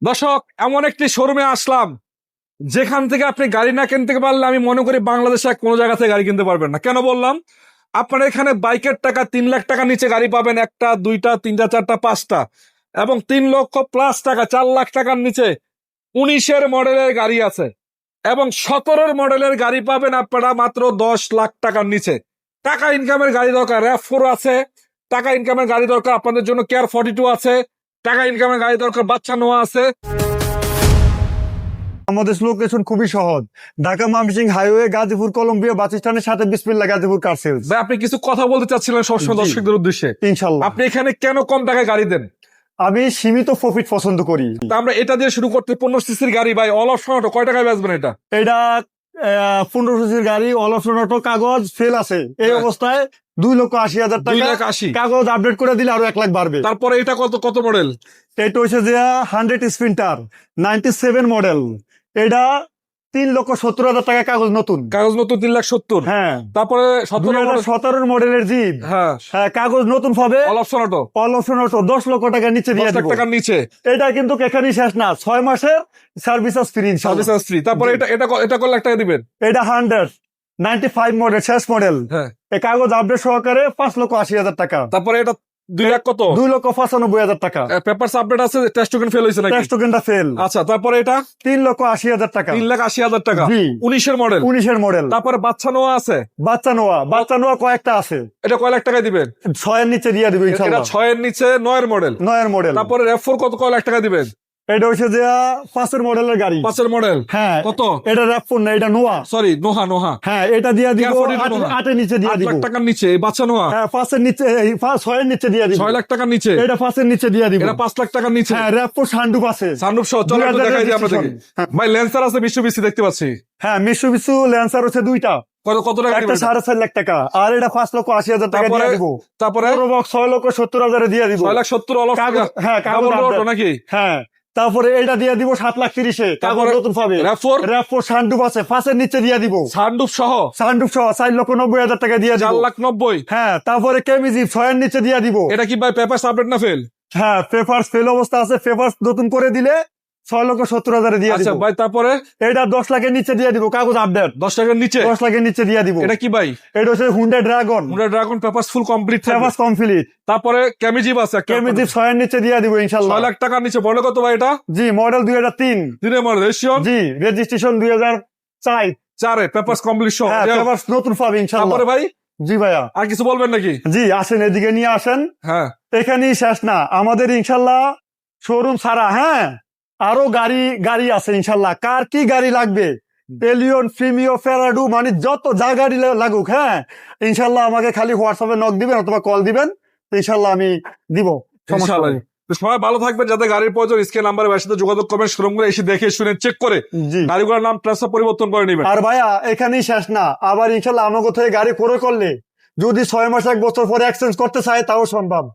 দর্শক, এমন একটি শোরুমে আসলাম যেখান থেকে আপনি গাড়ি না কিনতে পারলে আমি মনে করি বাংলাদেশে কোনো জায়গা থেকে গাড়ি কিনতে পারবেন না। কেন বললাম? আপনার এখানে বাইকের টাকা 3 লাখ টাকার নিচে গাড়ি পাবেন, একটা, দুইটা, তিনটা, চারটা, পাঁচটা, এবং 3 লক্ষ+ টাকা, 4 লাখ টাকার নিচে 19-এর মডেলের গাড়ি আছে, এবং 17-এর মডেলের গাড়ি পাবেন আপনারা মাত্র 10 লাখ টাকার নিচে। টাকা ইনকামের গাড়ি দরকার, RAV4 আছে। টাকা ইনকামের গাড়ি দরকার আপনাদের জন্য, কেয়ার 42 আছে। টাকা ইনকামের গাড়ি দরকার, বাচ্চা নোয়া আছে। আমাদের লোকেশন খুবই সহজ, ঢাকা ময়মনসিংহ হাইওয়ে, গাজীপুর কলম্বিয়া বাস স্ট্যান্ডের সাথে বিসমিল্লাহ গাজীপুর কার সেলস। ভাই, আপনি কিছু কথা বলতে চাচ্ছিলেন সবসময় জি। দর্শকদের উদ্দেশ্যে। ইনশাল্লাহ আপনি এখানে কেন কম টাকায় গাড়ি দেন? আমি সীমিত প্রফিট পছন্দ করি। তা আমরা এটা দিয়ে শুরু করতে, 15 সিসির গাড়ি ভাই, অল অপশন অটো, কয় টাকায় বেচবেন এটা? এটা 15 সিসির গাড়ি, অল অপশন অটো, কাগজ ফেল আছে এই হ্যাঁ। অবস্থায় 2,80,000 টাকা। 2,80,000। কাগজ আপডেট করে দিলে আরো 1 লাখ বাড়বে। তারপরে এটা কত কত মডেল? এটা হচ্ছে যে 100 স্প্রিন্টার 97 মডেল। এটা 3,70,000 টাকা, কাগজ নতুন। কাগজ নতুন 3,70,000। হ্যাঁ। তারপরে 2017 মডেলের জিপ। হ্যাঁ, হ্যাঁ, কাগজ নতুন পাবে। All option auto, all option auto 10 লক্ষ টাকার নিচে 10 দিয়ে লাখ দিব। টাকার নিচে। এটা কিন্তু এখানেই শেষ না, 6 মাসের সার্ভিস ফ্রি। Service free. তারপরে জি। এটা কয় লাখ টাকা দিবেন? এটা 195 মডেল, শেষ মডেল। হ্যাঁ। এই কাগজ আপডেট সহকারে 5,80,000 টাকা। তারপরে এটা 2 লাখ কত? 2,95,000 টাকা। পেপারস আপডেট আছে, টেস্ট টোকেন ফেল হয়েছে নাকি? টেক্সট টোকেনটা ফেল। আচ্ছা, তারপরে এটা 3,80,000 টাকা। 3,80,000 টাকা। জি। 19-এর মডেল। 19-এর মডেল। তারপরে বাচ্চা নোয়া আছে। বাচ্চা নোয়া কয়েকটা আছে। এটা কয় লাখ টাকায় দিবেন? 6 এর নিচে দিয়ে দিব এটা ইনশাআল্লাহ। 6-এর নিচে 9-এর মডেল। 9-এর মডেল। তারপরে RAV4 কয় লাখ টাকা দিবেন? এটা হচ্ছে যে 5-এর মডেলের গাড়ি। 5-এর মডেল। হ্যাঁ। কত? এটা RAV4 না, এটা নোয়া। সরি, নোহা। হ্যাঁ, এটা দিয়ে দিব Care 42 নোহা। 8-এর নিচে দিয়ে 8 দিব। লাখ টাকার নিচে এই বাচ্চা নোয়া। হ্যাঁ, 5-এর নিচে, 6-এর নিচে দিয়ে দিব। 6 লাখ টাকার নিচে। এটা 5-এর নিচে দিয়ে দিব। এটা 5 লাখ টাকার নিচে। হ্যাঁ, RAV4 সানরুফ আছে। সানরুফ সহ। চলো একটু 2000 দেখাই দিই আপনাদেরকে। রেজিস্ট্রেশন। ভাই, ল্যান্সার আছে, মিশুবিশি দেখতে পাচ্ছি। হ্যাঁ, মিৎসুবিশি ল্যান্সার হচ্ছে 2টা। কত টাকা একটা দিবেন? 4.5 লাখ টাকা, আর এটা 5,80,000 টাকা তারপরে দিয়ে দিব। তারপরে 6,70,000 দিয়ে দিব। 6,70,000 অল কাগজ, হ্যাঁ, কাগজ ডাবল আপডেট। অটো নাকি? হ্যাঁ, তারপরে এটা দিয়ে দিব 7,30,000 কাগজ তারপরে নতুন পাবে। RAV4 RAV4 সানরুফ আছে, 5-এর নিচে দিয়ে দিব। সানরুফ সহ সানরুফ সহ 4,90,000 টাকা দিয়ে দিব। 4,90,000। হ্যাঁ, তারপরে কেমিজি 6-এর নিচে দিয়ে দিব। এটা কি ভাই পেপারস আপডেট না ফেল? হ্যাঁ, পেপারস ফেল অবস্থা আছে, পেপারস নতুন করে দিলে 6,70,000 দিয়ে আচ্ছা দিব। ভাই, তারপরে এটা 10 লাখের নিচে দিয়ে দিব, কাগজ আপডেট। 10 টাকার নিচে। 10 লাখের নিচে দিয়ে দিব। এটা কি ভাই? এটা হচ্ছে Honda dragon. Dragon papers full complete থাকবে। Papers complete. তারপরে ক্যামিজিপ আছে একটা। কেমিজি 6-এর নিচে দিয়ে দিব 6 ইনশাআল্লাহ। লাখ টাকার নিচে। বলে কত ভাই এটা? জি, মডেল 2003। দিনের মডেল, রেজিস্ট্রেশন জি, রেজিস্ট্রেশন 2004। 4-এ, পেপারস কমপ্লিট সহ। হ্যাঁ, পেপারস নতুন পাবে ইনশাআল্লাহ। তারপরে ভাই জি ভাইয়া। আর কিছু বলবেন নাকি? জি, আসেন, এদিকে নিয়ে আসেন। হ্যাঁ। এখানেই শেষ না, আমাদের ইনশাআল্লাহ শোরুম ছাড়া, হ্যাঁ, আরো গাড়ি আছে ইনশাআল্লাহ। কার কি গাড়ি লাগবে, এলিয়ন, প্রিমিও, ফেরাডু, মানে যত যা গাড়ি লাগুক, হ্যাঁ, ইনশাআল্লাহ আমাকে খালি হোয়াটসঅ্যাপে নক দিবেন অথবা কল দিবেন, ইনশাআল্লাহ আমি দিব। সমস্যা ইনশাআল্লাহ। নেই। তো সবাই ভালো থাকবেন। যাদের গাড়ির প্রয়োজন স্ক্রিন নাম্বারে ভাইয়ের সাথে যোগাযোগ করবেন, শোরুমগুলো এসে দেখে শুনে চেক করে জি। গাড়িগুলোর নাম ট্রান্সফার পরিবর্তন করে নেবেন। আর ভাইয়া, এখানেই শেষ না, আবার ইনশাআল্লাহ আমাকে থেকে গাড়ি ক্রয় করলে যদি 6 মাস 1 বছর পরে এক্সচেঞ্জ করতে চায় তাও সম্ভব।